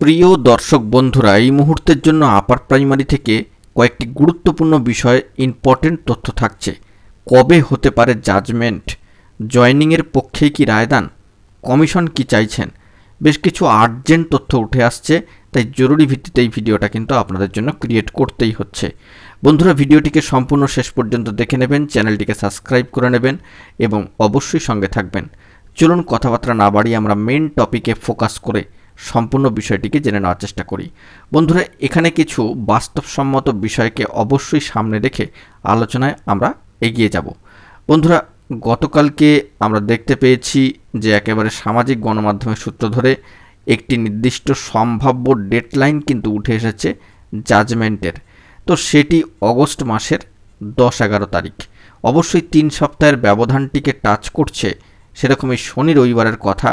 প্রিয় দর্শক বন্ধুরা, এই মুহূর্তের জন্য আপার প্রাইমারি থেকে কয়েকটি গুরুত্বপূর্ণ বিষয়ে ইম্পর্টেন্ট তথ্য থাকছে। কবে হতে পারে জাজমেন্ট? জয়েনিংয়ের পক্ষেই কি রায়দান? কমিশন কি চাইছেন? বেশ কিছু আর্জেন্ট তথ্য উঠে আসছে, তাই জরুরি ভিত্তিতে এই ভিডিওটা কিন্তু আপনাদের জন্য ক্রিয়েট করতেই হচ্ছে। বন্ধুরা, ভিডিওটিকে সম্পূর্ণ শেষ পর্যন্ত দেখে নেবেন, চ্যানেলটিকে সাবস্ক্রাইব করে নেবেন এবং অবশ্যই সঙ্গে থাকবেন। চলুন কথাবার্তা না বাড়িয়ে আমরা মেন টপিকে ফোকাস করে সম্পূর্ণ বিষয়টিকে জেনে নেওয়ার চেষ্টা করি। বন্ধুরা, এখানে কিছু বাস্তবসম্মত বিষয়কে অবশ্যই সামনে রেখে আলোচনায় আমরা এগিয়ে যাব। বন্ধুরা, গতকালকে আমরা দেখতে পেয়েছি যে একেবারে সামাজিক গণমাধ্যমের সূত্র ধরে একটি নির্দিষ্ট সম্ভাব্য ডেডলাইন কিন্তু উঠে এসেছে জাজমেন্টের। তো সেটি অগস্ট মাসের 10-11 তারিখ। অবশ্যই 3 সপ্তাহের ব্যবধানটিকে টাচ করছে, সেরকমই শনি রবিবারের কথা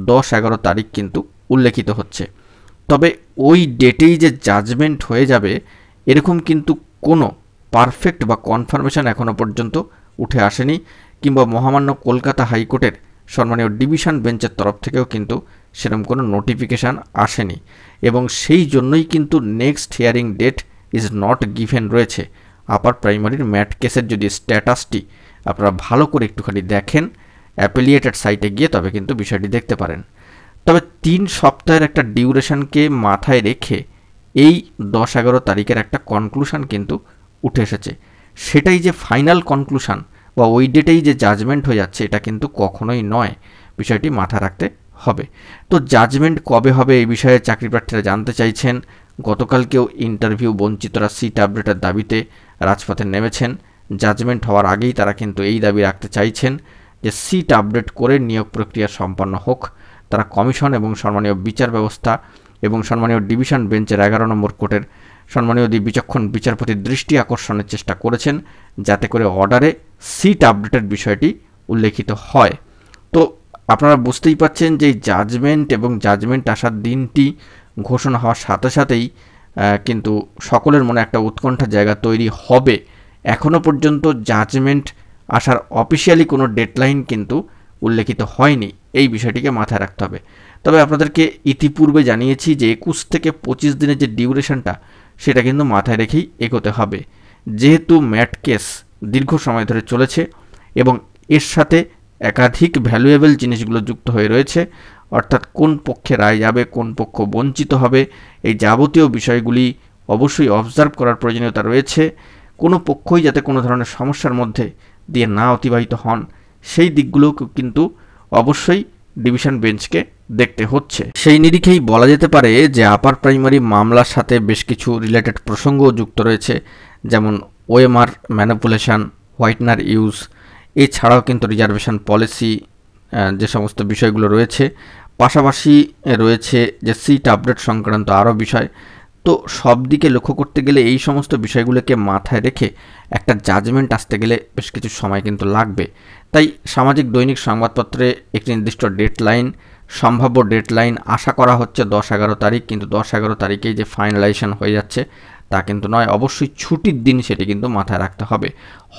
10-11 তারিখ কিন্তু উল্লেখিত হচ্ছে। তবে ওই ডেটেই যে জাজমেন্ট হয়ে যাবে এরকম কিন্তু কোনো পারফেক্ট বা কনফার্মেশন এখনও পর্যন্ত উঠে আসেনি, কিংবা মহামান্য কলকাতা হাইকোর্টের সম্মানীয় ডিভিশন বেঞ্চের তরফ থেকেও কিন্তু সেরকম কোনো নোটিফিকেশান আসেনি, এবং সেই জন্যই কিন্তু next hearing date is not given রয়েছে। আপার প্রাইমারির ম্যাট কেসের যদি স্ট্যাটাসটি আপনারা ভালো করে একটুখানি দেখেন অ্যাপিলিয়েটেড সাইটে গিয়ে, তবে কিন্তু বিষয়টি দেখতে পারেন। তবে 3 সপ্তাহের একটা ডিউরেশনকে মাথায় রেখে এই 10-11 তারিখের একটা কনক্লুশন কিন্তু উঠে এসেছে। সেটাই যে ফাইনাল কনক্লুশন বা ওই ডেটেই যে জাজমেন্ট হয়ে যাচ্ছে, এটা কিন্তু কখনোই নয়। বিষয়টি মাথায় রাখতে হবে। তো জাজমেন্ট কবে হবে এই বিষয়ে চাকরি প্রার্থীরা জানতে চাইছেন। গতকালকেও ইন্টারভিউ বঞ্চিতরা সিট আপডেটের দাবিতে রাজপথে নেমেছেন। জাজমেন্ট হওয়ার আগেই তারা কিন্তু এই দাবি রাখতে চাইছেন যে সিট আপডেট করে নিয়োগ প্রক্রিয়া সম্পন্ন হোক। তারা কমিশন এবং সম্মানীয় বিচার ব্যবস্থা এবং সম্মানীয় ডিভিশন বেঞ্চের 11 নম্বর কোর্টের সম্মানীয় বিচক্ষণ বিচারপতির দৃষ্টি আকর্ষণের চেষ্টা করেছেন, যাতে করে অর্ডারে সিট আপডেটের বিষয়টি উল্লেখিত হয়। তো আপনারা বুঝতেই পাচ্ছেন যে জাজমেন্ট এবং জাজমেন্ট আসার দিনটি ঘোষণা হওয়ার সাথে সাথেই কিন্তু সকলের মনে একটা উৎকণ্ঠার জায়গা তৈরি হবে। এখনও পর্যন্ত জাজমেন্ট আসার অফিসিয়ালি কোনো ডেডলাইন কিন্তু উল্লেখিত হয়নি, এই বিষয়টিকে মাথায় রাখতে হবে। তবে আপনাদেরকে ইতিপূর্বে জানিয়েছি যে 21 থেকে 25 দিনের যে ডিউরেশনটা, সেটা কিন্তু মাথায় রেখেই এগোতে হবে। যেহেতু ম্যাট কেস দীর্ঘ সময় ধরে চলেছে এবং এর সাথে একাধিক ভ্যালুয়েবল জিনিসগুলো যুক্ত হয়ে রয়েছে, অর্থাৎ কোন পক্ষে রায় যাবে, কোন পক্ষ বঞ্চিত হবে, এই যাবতীয় বিষয়গুলি অবশ্যই অবজার্ভ করার প্রয়োজনীয়তা রয়েছে। কোনো পক্ষই যাতে কোনো ধরনের সমস্যার মধ্যে দিয়ে না অতিবাহিত হন, সেই দিকগুলোকে কিন্তু অবশ্যই ডিভিশন বেঞ্চকে দেখতে হচ্ছে। সেই নিরিখেই বলা যেতে পারে যে আপার প্রাইমারি মামলার সাথে বেশ কিছু রিলেটেড প্রসঙ্গও যুক্ত রয়েছে, যেমন ওএমআর ম্যানিপুলেশন, হোয়াইটনার ইউজ, এছাড়াও কিন্তু রিজার্ভেশন পলিসি, যে সমস্ত বিষয়গুলো রয়েছে। পাশাপাশি রয়েছে যে সিট আপডেট সংক্রান্ত আরও বিষয়। তো সব দিকে লক্ষ্য করতে গেলে এই সমস্ত বিষয়গুলোকে মাথায় রেখে একটা জাজমেন্ট আসতে গেলে বেশ কিছু সময় কিন্তু লাগবে। তাই সামাজিক দৈনিক সংবাদপত্রে একটি নির্দিষ্ট ডেডলাইন, সম্ভাব্য ডেডলাইন আশা করা হচ্ছে 10-11 তারিখ, কিন্তু 10-11 তারিখেই যে ফাইনালাইজেশন হয়ে যাচ্ছে তা কিন্তু নয়। অবশ্যই ছুটির দিন সেটি কিন্তু মাথায় রাখতে হবে।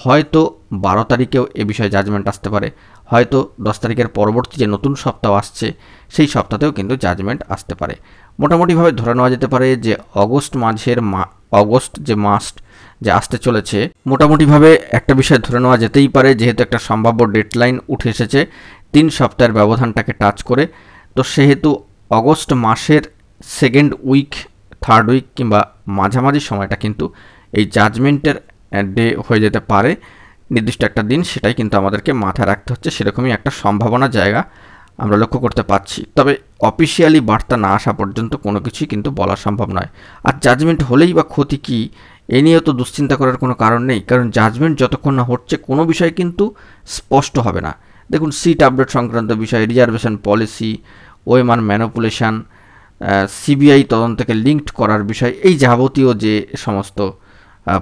হয়তো 12 তারিখেও এ বিষয়ে জাজমেন্ট আসতে পারে, হয়তো 10 তারিখের পরবর্তী যে নতুন সপ্তাহ আসছে সেই সপ্তাহতেও কিন্তু জাজমেন্ট আসতে পারে। মোটামুটিভাবে ধরে নেওয়া যেতে পারে যে অগস্ট যে মাস যে আসতে চলেছে, মোটামুটিভাবে একটা বিষয় ধরে নেওয়া যেতেই পারে, যেহেতু একটা সম্ভাব্য ডেডলাইন উঠে এসেছে 3 সপ্তাহের ব্যবধানটাকে টাচ করে। তো সেহেতু অগস্ট মাসের 2nd উইক, 3rd উইক কিংবা মাঝামাঝি সময়টা কিন্তু এই জাজমেন্টের ডে হয়ে যেতে পারে। নির্দিষ্ট একটা দিন, সেটাই কিন্তু আমাদেরকে মাথায় রাখতে হচ্ছে। সেরকমই একটা সম্ভাবনা জায়গা আমরা লক্ষ্য করতে পারছি। তবে অফিসিয়ালি বার্তা না আসা পর্যন্ত কোনো কিছুই কিন্তু বলা সম্ভব নয়। আর জাজমেন্ট হলেই বা ক্ষতি কী, এ নিয়েও তো দুশ্চিন্তা করার কোনো কারণ নেই, কারণ জাজমেন্ট যতক্ষণ না হচ্ছে কোনো বিষয় কিন্তু স্পষ্ট হবে না। দেখুন, সিট আপডেট সংক্রান্ত বিষয়, reservation policy, OMR manipulation, CBI তদন্তকে লিঙ্কড করার বিষয়, এই যাবতীয় যে সমস্ত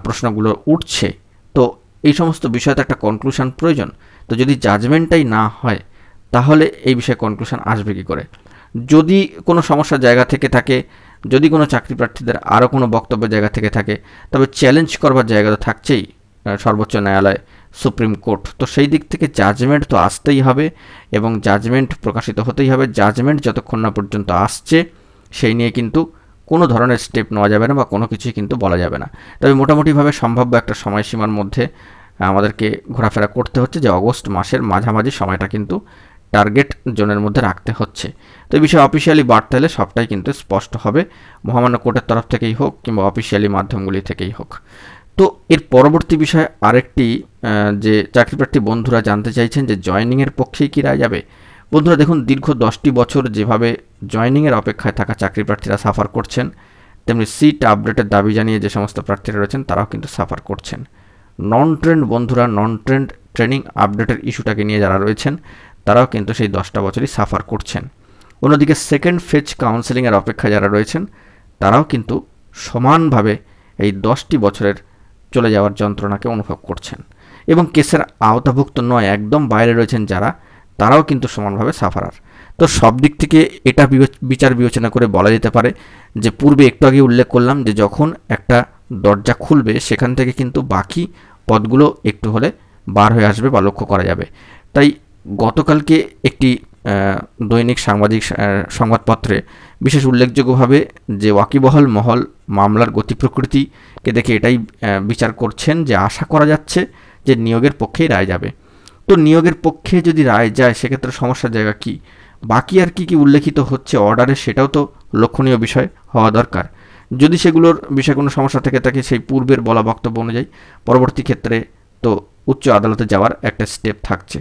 প্রশ্নগুলো উঠছে, তো এই সমস্ত বিষয়তে একটা কনক্লুশন প্রয়োজন। তো যদি জাজমেন্টটাই না হয়, তাহলে এই বিষয়ে কনক্লুশন আসবে কী করে? যদি কোনো সমস্যার জায়গা থেকে থাকে, যদি কোনো চাকরি প্রার্থীদের আরও কোনো বক্তব্যের জায়গা থেকে থাকে, তবে চ্যালেঞ্জ করবার জায়গা তো থাকছেই সর্বোচ্চ ন্যায়ালয়, সুপ্রিম কোর্ট। তো সেই দিক থেকে জাজমেন্ট তো আসতেই হবে এবং জাজমেন্ট প্রকাশিত হতেই হবে। জাজমেন্ট যতক্ষণ না পর্যন্ত আসছে সেই নিয়ে কিন্তু কোনো ধরনের স্টেপ নেওয়া যাবে না বা কোনো কিছুই কিন্তু বলা যাবে না। তবে মোটামুটিভাবে সম্ভাব্য একটা সময়সীমার মধ্যে আমাদেরকে ঘোরাফেরা করতে হচ্ছে, যে অগস্ট মাসের মাঝামাঝি সময়টা কিন্তু টার্গেট জোনের মধ্যে রাখতে হচ্ছে। তো এই বিষয়ে অফিসিয়ালি বার্তা এলে সবটাই কিন্তু স্পষ্ট হবে, মহামান্য কোর্টের তরফ থেকেই হোক কিংবা অফিসিয়ালি মাধ্যমগুলি থেকেই হোক। তো এর পরবর্তী বিষয়ে আরেকটি যে চাকরিপ্রার্থী বন্ধুরা জানতে চাইছেন যে জয়েনিংয়ের পক্ষেই কি রায় যাবে। বন্ধুরা দেখুন, দীর্ঘ 10টি বছর যেভাবে জয়েনিংয়ের অপেক্ষায় থাকা চাকরিপ্রার্থীরা সাফার করছেন, তেমনি সিট আপডেটের দাবি জানিয়ে যে সমস্ত প্রার্থীরা রয়েছেন তারাও কিন্তু সাফার করছেন। নন ট্রেন্ড বন্ধুরা, নন ট্রেন্ড ট্রেনিং আপডেটের ইস্যুটাকে নিয়ে যারা রয়েছেন তারাও কিন্তু সেই 10টা বছরই সাফার করছেন। অন্যদিকে সেকেন্ড ফেজ কাউন্সেলিংয়ের অপেক্ষায় যারা রয়েছেন তারাও কিন্তু সমানভাবে এই 10টি বছরের চলে যাওয়ার যন্ত্রণাকে অনুভব করছেন। এবং কেসের আওতাভুক্ত নয়, একদম বাইরে রয়েছেন যারা, তারাও কিন্তু সমানভাবে সাফারার। তো সব দিক থেকে এটা বিচার বিবেচনা করে বলা যেতে পারে যে পূর্বে একটু আগে উল্লেখ করলাম যে যখন একটা দরজা খুলবে সেখান থেকে কিন্তু বাকি পদগুলো একটু হলে বার হয়ে আসবে বা লক্ষ্য করা যাবে। তাই গতকালকে একটি দৈনিক সংবাদপত্রে বিশেষ উল্লেখযোগ্যভাবে যে ওয়াকিবহাল মহল মামলার গতি প্রকৃতিকে দেখে এটাই বিচার করছেন যে আশা করা যাচ্ছে যে নিয়োগের পক্ষেই রায় যাবে। তো নিয়োগের পক্ষে যদি রায় যায় সেক্ষেত্রে সমস্যার জায়গা কি, বাকি আর কি উল্লেখিত হচ্ছে অর্ডারে, সেটাও তো লক্ষণীয় বিষয় হওয়া দরকার। যদি সেগুলোর বিষয়ে কোনো সমস্যা থেকে থাকে সেই পূর্বের বলা বক্তব্য অনুযায়ী পরবর্তী ক্ষেত্রে তো উচ্চ আদালতে যাওয়ার একটা স্টেপ থাকছে।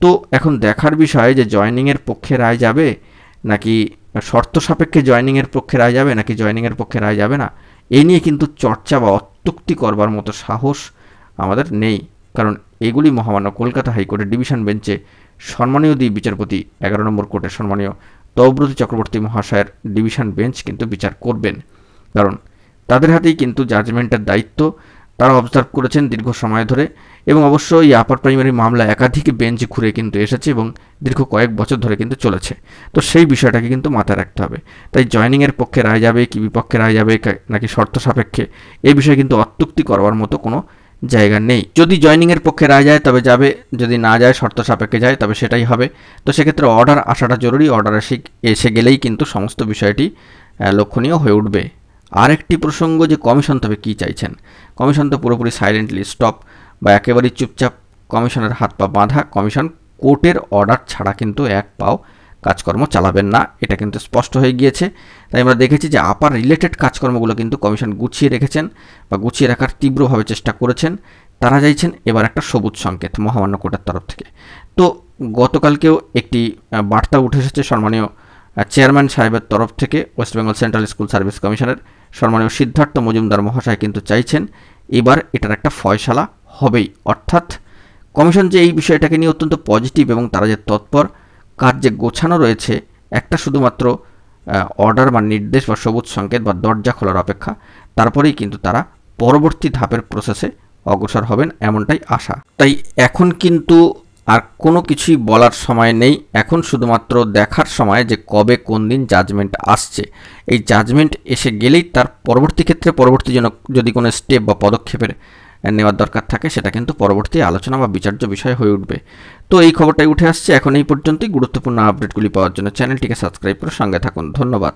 তো এখন দেখার বিষয় যে জয়েনিংয়ের পক্ষে রায় যাবে নাকি শর্ত সাপেক্ষে জয়েনিংয়ের পক্ষে রায় যাবে নাকি জয়েনিংয়ের পক্ষে রায় যাবে না, এই নিয়ে কিন্তু চর্চা বা অত্যুক্তি করবার মতো সাহস আমাদের নেই। কারণ এগুলি মহামান্য কলকাতা হাইকোর্টের ডিভিশন বেঞ্চে সম্মানীয় বিচারপতি 11 নম্বর কোর্টের সম্মানীয় তৌব্রতী চক্রবর্তী মহাশয়ের ডিভিশন বেঞ্চ কিন্তু বিচার করবেন। কারণ তাদের হাতেই কিন্তু জাজমেন্টের দায়িত্ব, তারা অবজার্ভ করেছেন দীর্ঘ সময় ধরে। এবং অবশ্যই এই আপার প্রাইমারি মামলা একাধিক বেঞ্চ ঘুরে কিন্তু এসেছে এবং দীর্ঘ কয়েক বছর ধরে কিন্তু চলেছে। তো সেই বিষয়টাকে কিন্তু মাথায় রাখতে হবে। তাই জয়েনিংয়ের পক্ষে রায় যাবে কি বিপক্ষে রায় যাবে নাকি শর্ত সাপেক্ষে, এই বিষয়ে কিন্তু অত্যুক্তি করবার মতো কোনো জায়গা নেই। যদি জয়েনিংয়ের পক্ষে রায় যায় তবে যাবে, যদি না যায় শর্ত সাপেক্ষে যায় তবে সেটাই হবে। তো সেক্ষেত্রে অর্ডার আসাটা জরুরি, অর্ডার এসে গেলেই কিন্তু সমস্ত বিষয়টি লক্ষণীয় হয়ে উঠবে। আরেকটি প্রসঙ্গ যে কমিশন তবে কী চাইছেন। কমিশন তো পুরোপুরি সাইলেন্টলি স্টপ বা একেবারেই চুপচাপ, কমিশনের হাত পা বাঁধা। কমিশন কোর্টের অর্ডার ছাড়া কিন্তু এক পাও কাজকর্ম চালাবেন না, এটা কিন্তু স্পষ্ট হয়ে গিয়েছে। তাই আমরা দেখেছি যে আপার রিলেটেড কাজকর্মগুলো কিন্তু কমিশন গুছিয়ে রেখেছেন বা গুছিয়ে রাখার তীব্রভাবে চেষ্টা করেছেন। তারা চাইছেন এবার একটা সবুজ সংকেত মহামান্য কোর্টের তরফ থেকে। তো গতকালকেও একটি বার্তা উঠে এসেছে সম্মানীয় চেয়ারম্যান সাহেবের তরফ থেকে, West Bengal central school service কমিশনের সম্মানীয় সিদ্ধার্থ মজুমদার মহাশয় কিন্তু চাইছেন এবার এটার একটা ফয়সালা হবেই। অর্থাৎ কমিশন যে এই বিষয়টাকে নিয়ে অত্যন্ত পজিটিভ এবং তারা যে তৎপর, কাজ যে গোছানো রয়েছে, একটা শুধুমাত্র অর্ডার বা নির্দেশ বা সবুজ সংকেত বা দরজা খোলার অপেক্ষা, তারপরেই কিন্তু তারা পরবর্তী ধাপের প্রসেসে অগ্রসর হবেন, এমনটাই আশা। তাই এখন কিন্তু আর কোনো কিছুই বলার সময় নেই, এখন শুধুমাত্র দেখার সময় যে কবে কোন দিন জাজমেন্ট আসছে। এই জাজমেন্ট এসে গেলেই তার পরবর্তী ক্ষেত্রে পরবর্তী জন্য যদি কোনো স্টেপ বা পদক্ষেপের নেওয়ার দরকার থাকে সেটা কিন্তু পরবর্তী আলোচনা বা বিচার্য বিষয় হয়ে উঠবে। তো এই খবরটাই উঠে আসছে। এখন এই পর্যন্তই। গুরুত্বপূর্ণ আপডেটগুলি পাওয়ার জন্য চ্যানেলটিকে সাবস্ক্রাইব করে সঙ্গে থাকুন। ধন্যবাদ।